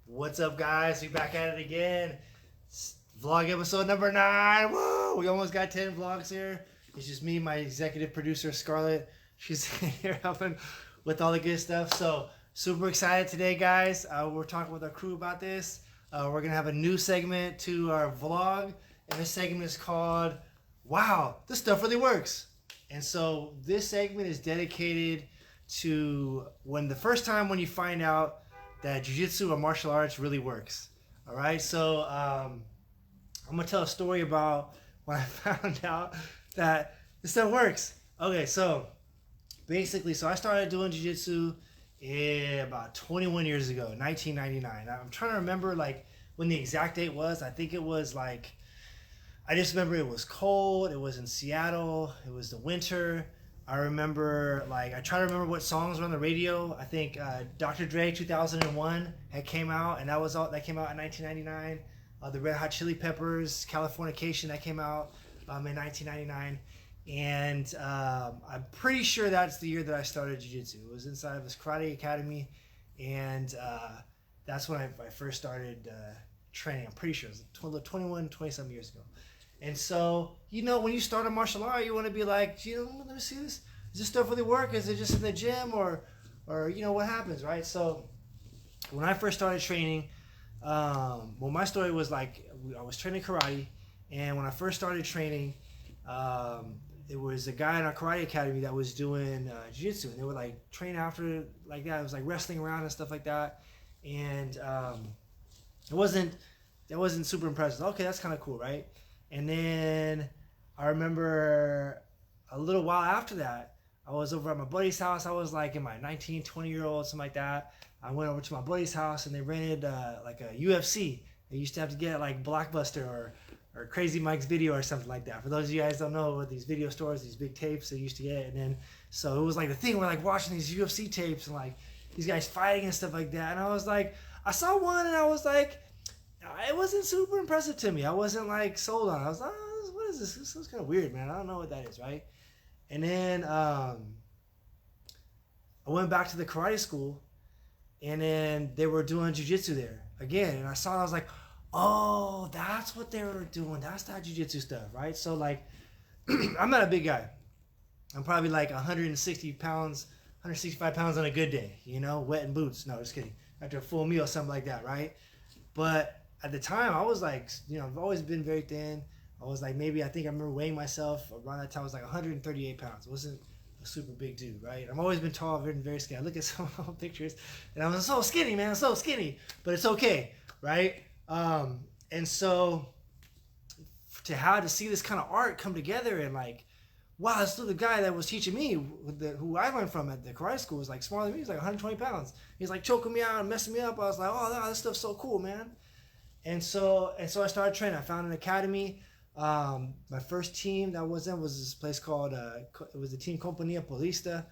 What's up, guys? We back at it again. Vlog episode number 9. Woo! We almost got 10 vlogs here. It's just me, my executive producer, Scarlett. She's here helping with all the good stuff. So, super excited today, guys. We're talking with our crew about this. We're going to have a new segment to our vlog. And this segment is called, Wow, this stuff really works. And so, this segment is dedicated to when the first time when you find out that jiu-jitsu or martial arts really works. All right, so I'm gonna tell a story about when I found out that this stuff works. Okay, so basically, I started doing jiu-jitsu about 21 years ago, 1999. I'm trying to remember like when the exact date was. I think it was like, I just remember it was cold. It was in Seattle. It was the winter. I remember, like, I try to remember what songs were on the radio. I think Dr. Dre 2001 had came out, and that came out in 1999. The Red Hot Chili Peppers, Californication, that came out in 1999. And I'm pretty sure that's the year that I started jiu-jitsu. It was inside of this karate academy, and that's when I first started training. I'm pretty sure it was 21, 20-something years ago. And so, when you start a martial art, you want to be like, let me see this. Does this stuff really work? Is it just in the gym or what happens, right? So, when I first started training, my story was like, I was training karate. And when I first started training, there was a guy in our karate academy that was doing jiu-jitsu. And they would like train after like that. It was like wrestling around and stuff like that. And that wasn't super impressive. Okay, that's kind of cool, right? And then I remember a little while after that, I was over at my buddy's house. I was like in my 19, 20-year-old, something like that. I went over to my buddy's house and they rented like a UFC. They used to have to get like Blockbuster or Crazy Mike's Video or something like that. For those of you guys don't know, with these video stores, these big tapes they used to get. And then, so it was like the thing, we're like watching these UFC tapes and like these guys fighting and stuff like that. And I was like, I saw one and I was like, it wasn't super impressive to me. I wasn't like sold on it. I was like, what is this? This is kind of weird, man. I don't know what that is, right? And then I went back to the karate school, and then they were doing jiu-jitsu there again. And I saw it, I was like, oh, that's what they were doing. That's that jiu-jitsu stuff, right? So like, I'm not a big guy. I'm probably like 160 pounds, 165 pounds on a good day, wet in boots. No, just kidding. After a full meal, something like that, right? But at the time, I was like, I've always been very thin. I was like, I remember weighing myself around that time. I was like 138 pounds. I wasn't a super big dude, right? I've always been tall, very, very skinny. I look at some old pictures, and I was so skinny, man. I'm so skinny, but it's okay, right? And so to see this kind of art come together and like, wow, this little guy that was teaching me, who I learned from at the karate school, was like smaller than me. He's like 120 pounds. He's like choking me out and messing me up. I was like, oh, no, this stuff's so cool, man. And so I started training. I found an academy. My first team that I was in was this place called, it was the team Compañía Paulista.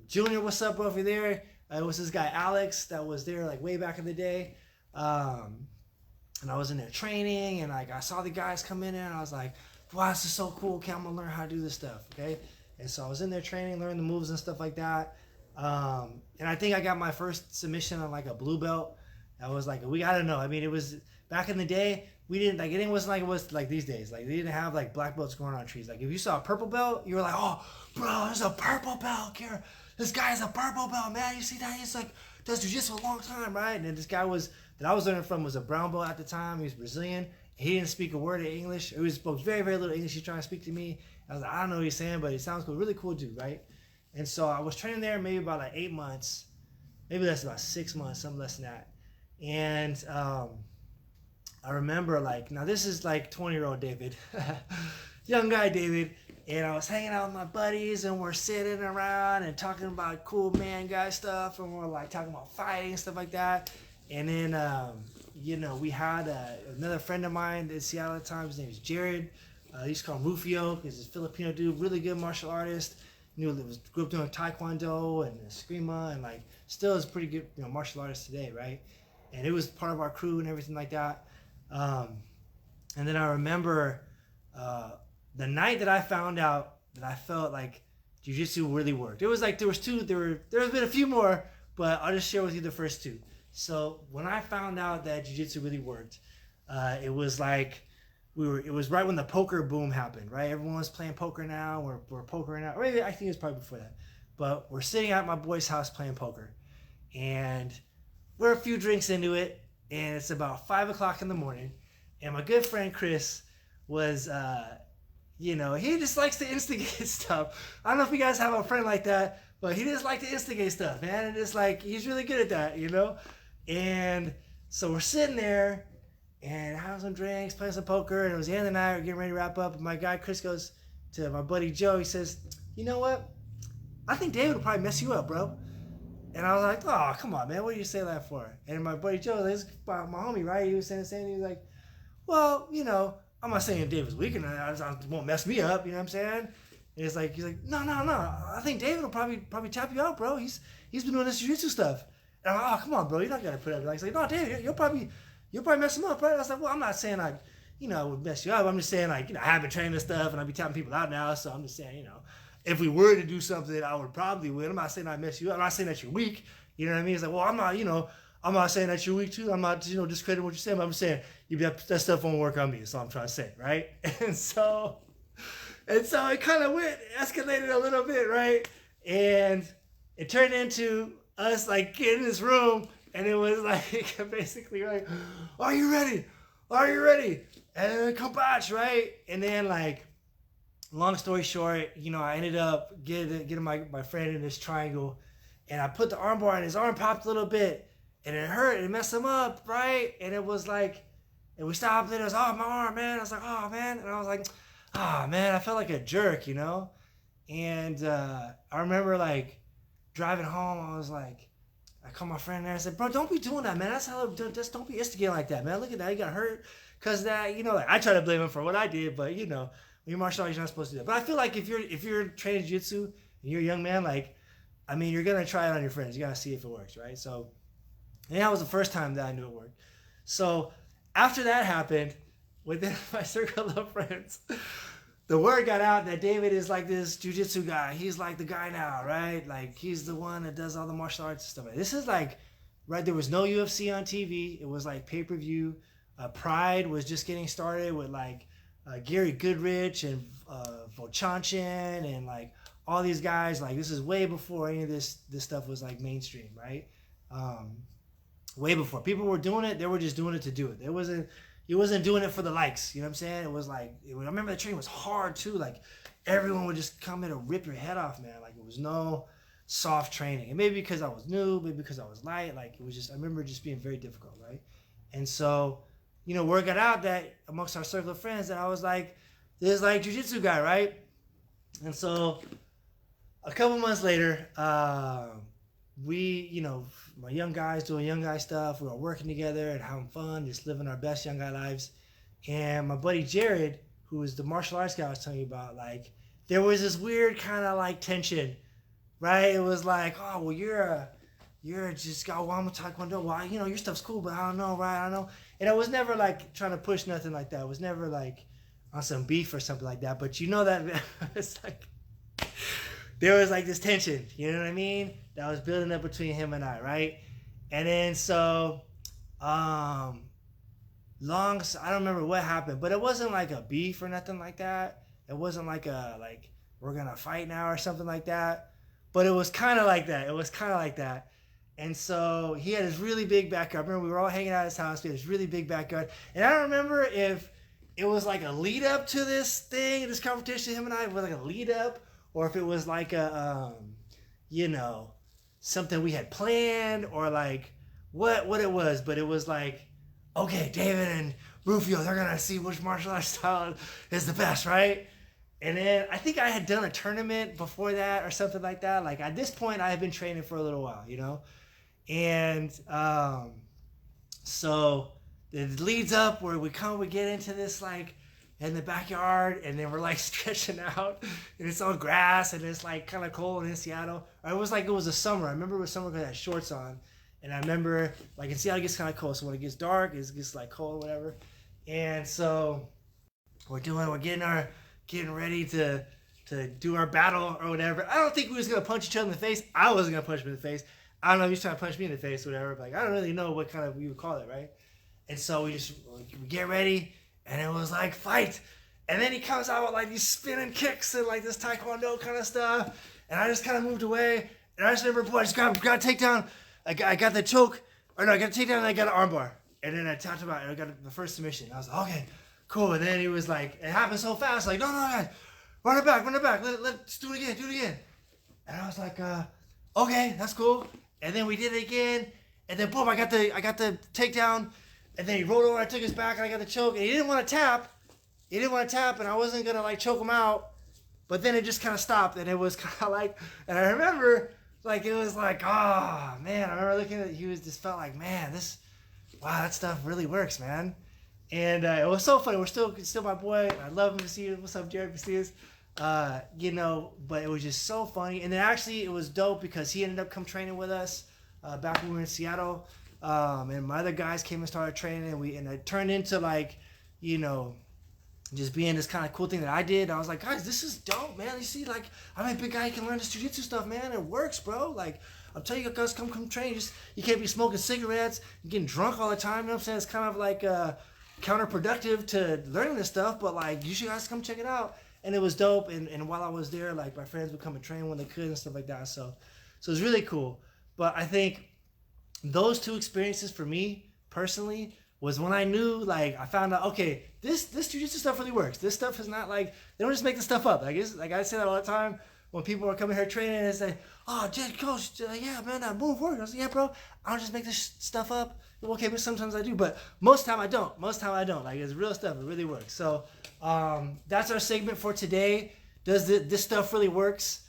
Junior, what's up over there? It was this guy, Alex, that was there like way back in the day. And I was in there training, and like I saw the guys come in there, and I was like, wow, this is so cool. Okay, I'm going to learn how to do this stuff, okay? And so I was in there training, learning the moves and stuff like that. And I think I got my first submission on like a blue belt. I was like, I don't know. I mean, it was back in the day. We didn't like it wasn't like it was like these days. Like they didn't have like black belts growing on trees. Like if you saw a purple belt, you were like, oh, bro, there's a purple belt here. This guy's a purple belt, man. You see that? He's like does jiu-jitsu a long time, right? And then this guy that I was learning from was a brown belt at the time. He was Brazilian. He didn't speak a word of English. He spoke very, very little English. He's trying to speak to me. I was like, I don't know what he's saying, but he sounds cool. Really cool dude, right? And so I was training there maybe about like 8 months. Maybe that's about 6 months, something less than that. And I remember like, now this is like 20-year-old David, young guy David, and I was hanging out with my buddies and we're sitting around and talking about cool man guy stuff, and we're like talking about fighting and stuff like that. And then, we had another friend of mine in Seattle at the time. His name is Jared. He used to call him Rufio. He's a Filipino dude, really good martial artist. Grew up doing Taekwondo and Eskrima, and like still is pretty good, martial artist today, right? And it was part of our crew and everything like that. And then I remember the night that I found out that I felt like jiu-jitsu really worked. It was like there has been a few more, but I'll just share with you the first two. So when I found out that jiu-jitsu really worked, it was like it was right when the poker boom happened, right? Everyone was playing poker now. We're pokering out. Or maybe I think it was probably before that. But we're sitting at my boy's house playing poker. And we're a few drinks into it. And it's about 5 o'clock in the morning. And my good friend Chris was, he just likes to instigate stuff. I don't know if you guys have a friend like that, but he just likes to instigate stuff, man. And it's like, he's really good at that. And so we're sitting there and having some drinks, playing some poker, and it was the end of the night, we're getting ready to wrap up. And my guy Chris goes to my buddy Joe, he says, you know what? I think David will probably mess you up, bro. And I was like, oh, come on, man, what do you say that for? And my buddy Joe, this is my homie, right? He was saying the same thing. He was like, well, I'm not saying David's weak and it won't mess me up, you know what I'm saying? And he's like, no. I think David will probably tap you out, bro. He's been doing this jiu-jitsu stuff. And I'm like, oh, come on, bro, you're not gonna put it up. He's like, no, David, you'll probably mess him up, right? I was like, well, I'm not saying I would mess you up. I'm just saying I have been training this stuff and I'll be tapping people out now. So I'm just saying, if we were to do something, I would probably win. I'm not saying I mess you up. I'm not saying that you're weak. You know what I mean? It's like, well, I'm not saying that you're weak too. I'm not, discrediting what you're saying. But I'm just saying that stuff won't work on me. That's all I'm trying to say, right? And so it kind of escalated a little bit, right? And it turned into us like getting in this room, and it was like basically like, are you ready? And then kabosh, right? And then like, long story short, I ended up getting my friend in this triangle, and I put the armbar, and his arm popped a little bit, and it hurt, and it messed him up, right? And it was like, and we stopped, and it was, oh, my arm, man. I was like, oh, man. And I was like, oh, man, I felt like a jerk, And I remember like driving home, I was like, I called my friend there and I said, bro, don't be doing that, man. That's how, just don't be instigating like that, man. Look at that, he got hurt because that, like I try to blame him for what I did, but when you're martial arts, you're not supposed to do that. But I feel like if you're training jiu-jitsu and you're a young man, like, I mean, you're gonna try it on your friends. You gotta see if it works, right? So, and that was the first time that I knew it worked. So after that happened, within my circle of friends, the word got out that David is like this jiu-jitsu guy. He's like the guy now, right? Like he's the one that does all the martial arts and stuff. This is like, right? There was no UFC on TV. It was like pay-per-view. Pride was just getting started with like Gary Goodrich and Vochanchin and like all these guys. Like this is way before any of this stuff was like mainstream, right? Way before people were doing it, they were just doing it to do it. He wasn't doing it for the likes. You know what I'm saying? It was like, I remember the training was hard too. Like everyone would just come in and rip your head off, man. Like it was no soft training. And maybe because I was new, maybe because I was light. Like it was just, I remember it just being very difficult, right? And so, word got out that amongst our circle of friends that I was like, this like jiu-jitsu guy, right? And so a couple months later, we, my young guys doing young guy stuff. We were working together and having fun, just living our best young guy lives. And my buddy Jared, who was the martial arts guy I was telling you about, like, there was this weird kind of like tension, right? It was like, oh, well, you're just Gawama Taekwondo. Well, your stuff's cool, but I don't know, right? I don't know. And I was never like trying to push nothing like that. It was never like on some beef or something like that. But that it's like there was like this tension, you know what I mean? That was building up between him and I, right? And then so, I don't remember what happened, but it wasn't like a beef or nothing like that. It wasn't like we're gonna fight now or something like that. But it was kind of like that. And so he had this really big backyard. I remember we were all hanging out at his house. He had this really big backyard. And I don't remember if it was like a lead up to this thing, this competition, him and I, it was like a lead up, or if it was like a, something we had planned, or like what it was. But it was like, okay, David and Rufio, they're going to see which martial arts style is the best, right? And then I think I had done a tournament before that or something like that. Like at this point, I had been training for a little while, And so it leads up where we get into this like in the backyard, and then we're like stretching out, and it's on grass, and it's like kind of cold in Seattle. Or it was a summer. I remember it was summer because I had shorts on, and I remember like in Seattle it gets kind of cold. So when it gets dark, it gets like cold, or whatever. And so we're getting ready to do our battle or whatever. I don't think we was gonna punch each other in the face. I wasn't gonna punch him in the face. I don't know if he's trying to punch me in the face or whatever. But like, I don't really know what kind of we would call it, right? And so we get ready, and it was like fight. And then he comes out with like these spinning kicks and like this taekwondo kind of stuff. And I just kind of moved away. And I just remember, boy, I just got a takedown. I got the choke. Or no, I got a takedown and I got an armbar. And then I tapped him out and I got the first submission. I was like, okay, cool. And then he was like, it happened so fast. Like, no, guys, run it back. Let's do it again. And I was like, okay, that's cool. And then we did it again. And then boom, I got the takedown. And then he rolled over, I took his back, and I got the choke. And he didn't want to tap. And I wasn't going to like choke him out. But then it just kind of stopped. And it was kind of like, and I remember, like, it was like, oh, man. I remember looking at it, just felt like, man, wow, that stuff really works, man. And it was so funny. We're still my boy. I love him to see you. What's up, Jared Casillas? But it was just so funny. And then actually it was dope because he ended up come training with us back when we were in Seattle. And my other guys came and started training, and it turned into like, just being this kind of cool thing that I did. I was like, guys, this is dope, man. You see, like, I'm a big guy. You can learn this jiu-jitsu stuff, man. It works, bro. Like, I'm telling you guys, come train. You can't be smoking cigarettes, getting drunk all the time. You know what I'm saying? It's kind of like counterproductive to learning this stuff, but like, you should guys come check it out. And it was dope. And while I was there, like, my friends would come and train when they could and stuff like that. So it's really cool. But I think those two experiences for me personally was when I knew, like, I found out, okay, this jiu-jitsu stuff really works. This stuff is not like, they don't just make this stuff up. Like I say that all the time when people are coming here training and say, oh, coach, yeah, man, that move works. I say, yeah, bro, I don't just make this stuff up. Okay, but sometimes I do, but most of the time I don't. Like, it's real stuff. It really works. So that's our segment for today. Does this stuff really works?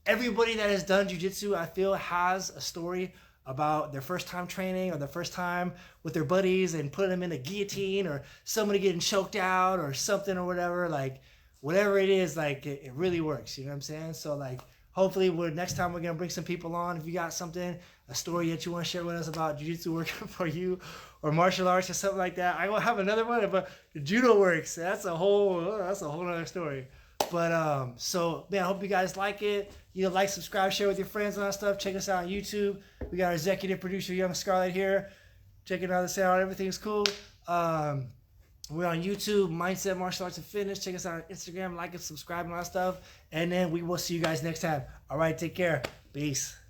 Everybody that has done jiu-jitsu, I feel, has a story about their first time training or their first time with their buddies and putting them in a guillotine or somebody getting choked out or something or whatever. Like, whatever it is, like, it really works. You know what I'm saying? So, like, hopefully next time we're going to bring some people on. If you got something, a story that you want to share with us about jiu-jitsu working for you or martial arts or something like that. I will have another one about judo works. That's a whole other story. But so man, I hope you guys like it. Like, subscribe, share with your friends and all that stuff. Check us out on YouTube. We got our executive producer, Young Scarlett, here. Checking all this out. Everything's cool. We're on YouTube, Mindset Martial Arts and Fitness. Check us out on Instagram. Like and subscribe and all that stuff. And then we will see you guys next time. All right, take care. Peace.